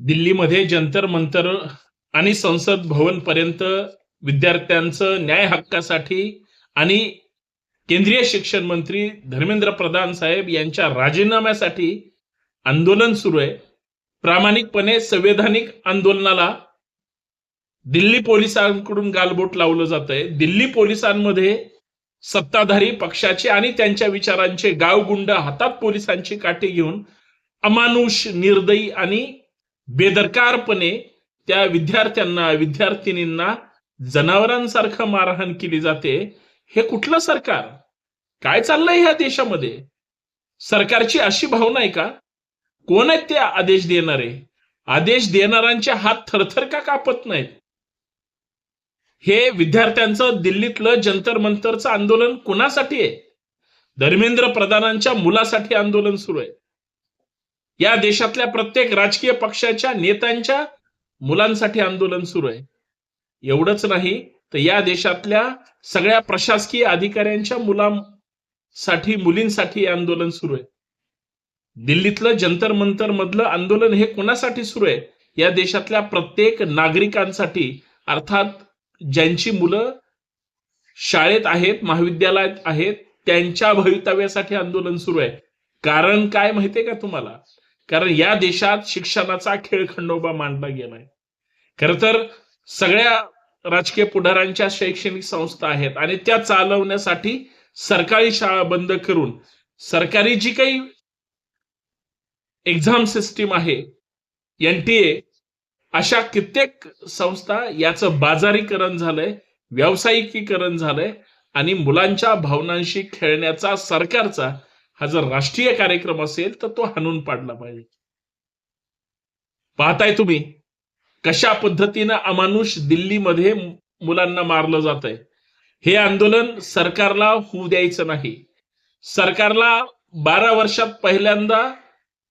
दिल्लीमध्ये जंतर मंतर आणि संसद भवन पर्यंत विद्यार्थ्यांचं न्याय हक्कासाठी आणि केंद्रीय शिक्षण मंत्री धर्मेंद्र प्रधान साहेब यांच्या राजीनाम्यासाठी आंदोलन सुरू आहे. प्रामाणिकपणे संवैधानिक आंदोलनाला दिल्ली पोलिसांकडून गालबोट लावलं जात आहे. दिल्ली पोलिसांमध्ये सत्ताधारी पक्षाचे आणि त्यांच्या विचारांचे गावगुंड हातात पोलिसांची काठी घेऊन अमानुष, निर्दयी आणि बेदरकारपणे त्या विद्यार्थ्यांना, विद्यार्थिनींना जनावरांसारखं मारहाण केली जाते. हे कुठलं सरकार? काय चाललंय ह्या देशामध्ये? सरकारची अशी भावना आहे का? कोण आहेत ते आदेश देणारे? आदेश देणाऱ्यांचे हात थरथर का कापत नाहीत? हे विद्यार्थ्यांचं दिल्लीतलं जंतर मंतरचं आंदोलन कुणासाठी आहे? धर्मेंद्र प्रधानांच्या मुलासाठी आंदोलन सुरू आहे. या देशातल्या प्रत्येक राजकीय पक्षाच्या नेत्यांच्या मुलांसाठी आंदोलन सुरू आहे. एवढंच नाही तर या देशातल्या सगळ्या प्रशासकीय अधिकाऱ्यांच्या मुलांसाठी, मुलींसाठी आंदोलन सुरू आहे. दिल्लीतलं जंतर मंतर मधलं आंदोलन हे कोणासाठी सुरू आहे? या देशातल्या प्रत्येक नागरिकांसाठी, अर्थात ज्यांची मुलं शाळेत आहेत, महाविद्यालयात आहेत, त्यांच्या भवितव्यासाठी आंदोलन सुरू आहे. कारण काय माहितीये का तुम्हाला? कारण या देशात शिक्षणाचा खेळखंडोबा मांडला गेलाय. खर तर सगळ्या राजकीय पुढाऱ्यांच्या शैक्षणिक संस्था आहेत आणि त्या चालवण्यासाठी सरकारी शाळा बंद करून सरकारी जी काही एक्झाम सिस्टीम आहे, NTA, अशा कित्येक संस्था याचं बाजारीकरण झालंय, व्यावसायिकीकरण झालंय आणि मुलांच्या भावनांशी खेळण्याचा सरकारचा हा जर राष्ट्रीय कार्यक्रम असेल तर तो हाणून पाडला पाहिजे. पाहताय तुम्ही कशा पद्धतीनं अमानुष दिल्लीमध्ये मुलांना मारलं जात आहे. हे आंदोलन सरकारला होऊ द्यायचं नाही. सरकारला 12 वर्षात पहिल्यांदा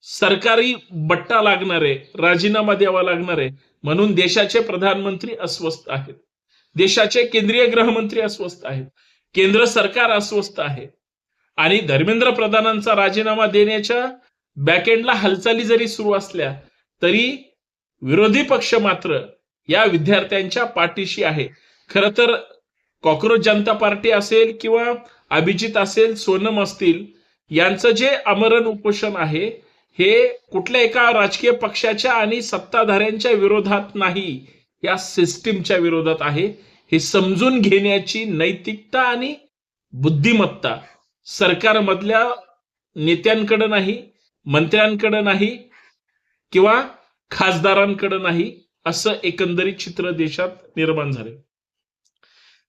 सरकारी बट्टा लागणार आहे, राजीनामा द्यावा लागणार आहे. म्हणून देशाचे प्रधानमंत्री अस्वस्थ आहेत, देशाचे केंद्रीय गृहमंत्री अस्वस्थ आहेत, केंद्र सरकार अस्वस्थ आहे आणि धर्मेंद्र प्रधानांचा राजीनामा देण्याच्या बॅकएंडला हालचाली जरी सुरू असल्या तरी विरोधी पक्ष मात्र या विद्यार्थ्यांच्या पाठीशी आहे. खर तर कॉक्रोच जनता पार्टी असेल किंवा अभिजित असेल, सोनम असतील, यांचं जे आमरण उपोषण आहे हे कुठल्या एका राजकीय पक्षाच्या आणि सत्ताधाऱ्यांच्या विरोधात नाही, या सिस्टीमच्या विरोधात आहे. हे समजून घेण्याची नैतिकता आणि बुद्धिमत्ता सरकारमधल्या नेत्यांकडे नाही, मंत्र्यांकडे नाही किंवा खासदारांकडे नाही, असं एकंदरीत चित्र देशात निर्माण झाले.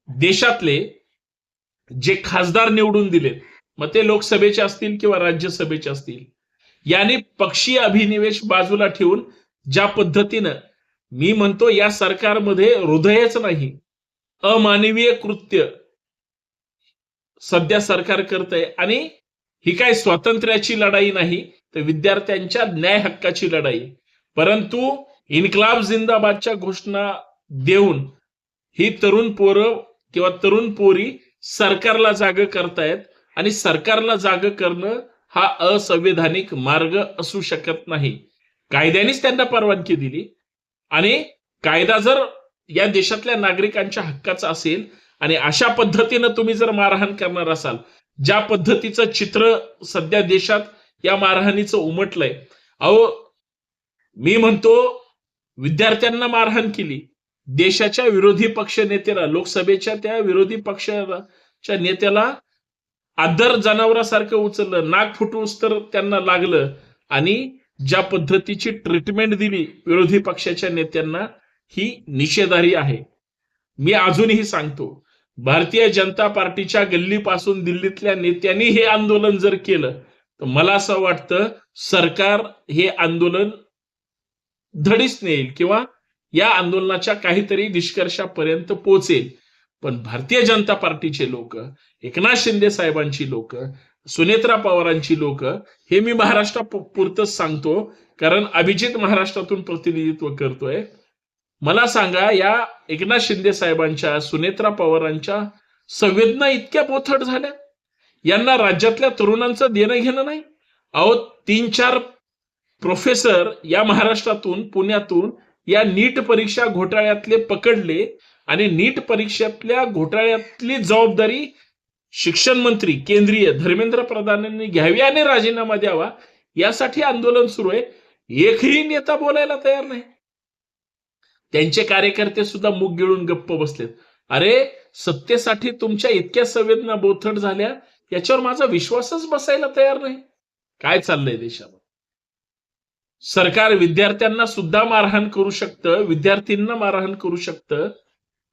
देशातले जे खासदार निवडून दिलेत, मग ते लोकसभेचे असतील किंवा राज्यसभेचे असतील, यांनी पक्षीय अभिनिवेश बाजूला ठेवून ज्या पद्धतीनं, मी म्हणतो या सरकारमध्ये हृदयच नाही, अमानवीय कृत्य सध्या सरकार करतंय. आणि ही काय स्वातंत्र्याची लढाई नाही, तर विद्यार्थ्यांच्या न्याय हक्काची लढाई. परंतु इन्कलाब जिंदाबादच्या घोषणा देऊन ही तरुण पोरं किंवा तरुण पोरी सरकारला जाग करतायत आणि सरकारला जाग करणं हा असंवैधानिक मार्ग असू शकत नाही. कायद्यानेच त्यांना परवानगी दिली आणि कायदा जर या देशातल्या नागरिकांच्या हक्काचा असेल आणि अशा पद्धतीनं तुम्ही जर मारहाण करणार असाल, ज्या पद्धतीचं चित्र सध्या देशात या मारहाणीचं उमटलंय, अहो मी म्हणतो विद्यार्थ्यांना मारहाण केली, देशाच्या विरोधी पक्ष नेत्याला, लोकसभेच्या त्या विरोधी पक्षाच्या नेत्याला आदर जनावरासारखं उचललं, नाक फुटूस तर त्यांना लागलं आणि ज्या पद्धतीची ट्रीटमेंट दिली विरोधी पक्षाच्या नेत्यांना, ही निषेधार्ह आहे. मी अजूनही सांगतो, भारतीय जनता पार्टीच्या गल्लीपासून दिल्लीतल्या नेत्यांनी हे आंदोलन जर केलं तर मला असं वाटतं सरकार हे आंदोलन धडीच नेईल किंवा या आंदोलनाच्या काहीतरी निष्कर्षापर्यंत पोहोचेल. पण भारतीय जनता पार्टीचे लोक, एकनाथ शिंदे साहेबांची लोक, सुनेत्रा पवारांची लोक, हे मी महाराष्ट्रापुरतच सांगतो कारण अभिजित महाराष्ट्रातून प्रतिनिधित्व करतोय. मला सांगा, या एकनाथ शिंदे साहेबांच्या, सुनेत्रा पवारांच्या संवेदना इतक्या बोथट झाल्या, यांना राज्यातल्या तरुणांचं देणं घेणं नाही? अहो 3-4 प्रोफेसर या महाराष्ट्रातून पुण्यातून या नीट परीक्षा घोटाळ्यातले पकडले आणि नीट परीक्षेतल्या घोटाळ्यातली जबाबदारी शिक्षण मंत्री केंद्रीय धर्मेंद्र प्रधानांनी घ्यावी आणि राजीनामा द्यावा यासाठी आंदोलन सुरू आहे. एकही नेता बोलायला तयार नाही. त्यांचे कार्यकर्ते सुद्धा मुग गिळून गप्प बसलेत. अरे सत्तेसाठी तुमच्या इतक्या संवेदना बोथट झाल्या याच्यावर माझा विश्वासच बसायला तयार नाही. काय चाललंय देशात? सरकार विद्यार्थ्यांना सुद्धा मारहाण करू शकतं, विद्यार्थ्यांना मारहाण करू शकतं.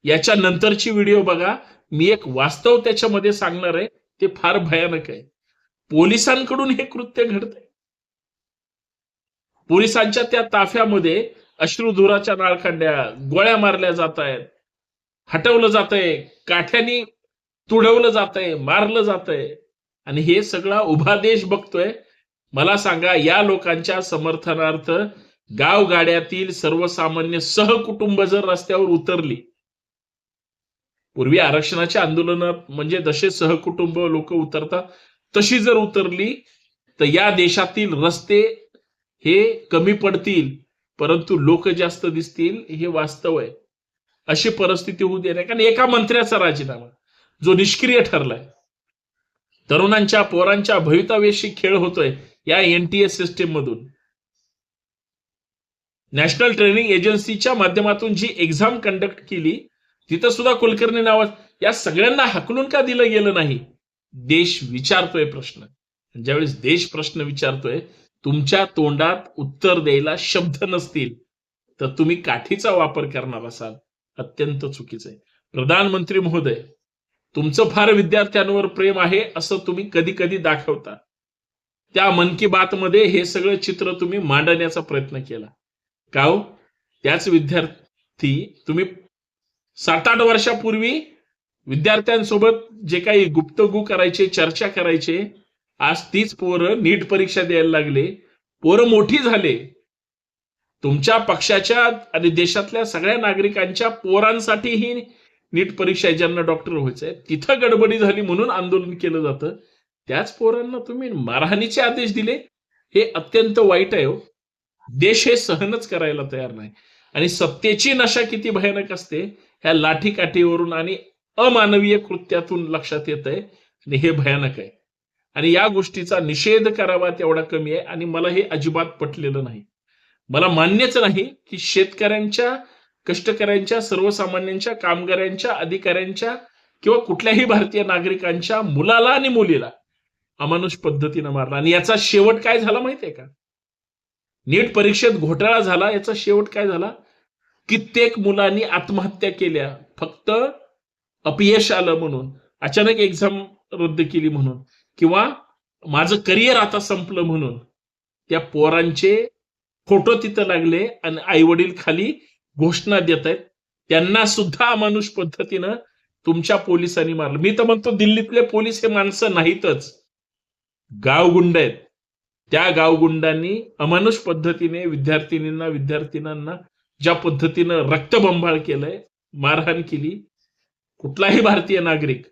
याच्या नंतरची व्हिडिओ बघा. मी एक वास्तव त्याच्यामध्ये सांगणार आहे, ते फार भयानक आहे. पोलिसांकडून हे कृत्य घडतंय. पोलिसांच्या त्या ताफ्यामध्ये अश्रुधुराच्या नाळखंड्या, गोळ्या मारल्या जात आहेत, हटवलं जातंय, काठ्यानी तुडवलं जातंय, मारलं जातंय आणि हे सगळा उभा देश बघतोय. मला सांगा, या लोकांच्या समर्थनार्थ गावगाड्यातील सर्वसामान्य सहकुटुंब जर रस्त्यावर उतरली, पूर्वी आरक्षणाच्या आंदोलनात म्हणजे जसे सहकुटुंब लोक उतरतात तशी जर उतरली तर या देशातील रस्ते हे कमी पडतील, परंतु लोक जास्त दिसतील. हे वास्तव आहे. अशी परिस्थिती होऊ दे नाही. कारण एका मंत्र्याचा राजीनामा जो निष्क्रिय ठरलाय, तरुणांच्या पोरांच्या भवितव्याशी खेळ होतोय या एनटीए सिस्टीम मधून. नॅशनल ट्रेनिंग एजन्सीच्या माध्यमातून जी एक्झाम कंडक्ट केली तिथं सुद्धा कुलकर्णी नावात या सगळ्यांना हाकलून का दिलं गेलं नाही? देश विचारतोय प्रश्न. ज्यावेळेस देश प्रश्न विचारतोय, तुमच्या तोंडात उत्तर द्यायला शब्द नसतील तर तुम्ही काठीचा वापर करणार असाल, अत्यंत चुकीचं आहे. प्रधानमंत्री महोदय, तुमचं फार विद्यार्थ्यांवर प्रेम आहे असं तुम्ही कधी कधी दाखवता. त्या मन की बात मध्ये हे सगळं चित्र तुम्ही मांडण्याचा प्रयत्न केला. का हो? त्याच विद्यार्थी तुम्ही 7-8 वर्षापूर्वी विद्यार्थ्यांसोबत जे काही गुप्तगू करायचे, चर्चा करायचे, आज तीच पोरं नीट परीक्षा द्यायला लागले, पोरं मोठी झाले. तुमच्या पक्षाच्या आणि देशातल्या सगळ्या नागरिकांच्या पोरांसाठी ही नीट परीक्षा आहे, ज्यांना डॉक्टर व्हायचंय. तिथं गडबडी झाली म्हणून आंदोलन केलं जातं. त्याच पोरांना तुम्ही मारहाणीचे आदेश दिले. हे अत्यंत वाईट आहे. देश हे सहनच करायला तयार नाही. आणि सत्तेची नशा किती भयानक असते ह्या लाठीकाठीवरून आणि अमानवीय कृत्यातून लक्षात येत आहे. आणि हे भयानक आहे. आणि या गोष्टीचा निषेध करावा तेवढा कमी आहे. आणि मला हे अजिबात पटलेलं नाही. मला मान्यच नाही की शेतकऱ्यांच्या, कष्टकऱ्यांच्या, सर्वसामान्यांच्या, कामगारांच्या, अधिकाऱ्यांच्या किंवा कुठल्याही भारतीय नागरिकांच्या मुलाला आणि मुलीला अमानुष पद्धतीनं मारला. आणि याचा शेवट काय झाला माहितीये का? नीट परीक्षेत घोटाळा झाला. याचा शेवट काय झाला? कित्येक मुलांनी आत्महत्या केल्या फक्त अपयश आलं म्हणून, अचानक एक्झाम रद्द केली म्हणून, किंवा माझं करिअर आता संपलं म्हणून. त्या पोरांचे फोटो तिथं लागले आणि आई वडील खाली घोषणा देत आहेत. त्यांना सुद्धा अमानुष पद्धतीनं तुमच्या पोलिसांनी मारलं. मी तर म्हणतो दिल्लीतले पोलीस हे माणसं नाहीतच, गावगुंड आहेत. त्या गावगुंडांनी अमानुष पद्धतीने विद्यार्थ्यांना ज्या पद्धतीनं रक्तबंबाळ केलंय, मारहाण केली. कुठलाही भारतीय नागरिक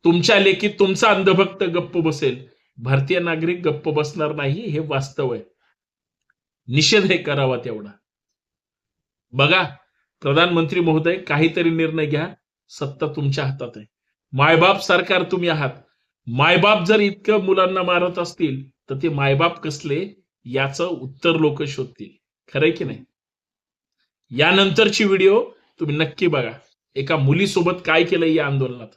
तुमच्या लेखी तुमचा अंधभक्त गप्प बसेल, भारतीय नागरिक गप्प बसणार नाही. हे वास्तव आहे. निषेध हे करावा तेवढा. बघा प्रधानमंत्री महोदय, काहीतरी निर्णय घ्या. सत्ता तुमच्या हातात आहे. मायबाप सरकार तुम्ही आहात. मायबाप जर इतकं मुलांना मारत असतील तर ते मायबाप कसले याचं उत्तर लोक शोधतील. खरंय की नाही? यानंतरची व्हिडिओ तुम्ही नक्की बघा. एका मुलीसोबत काय केलंय या आंदोलनात.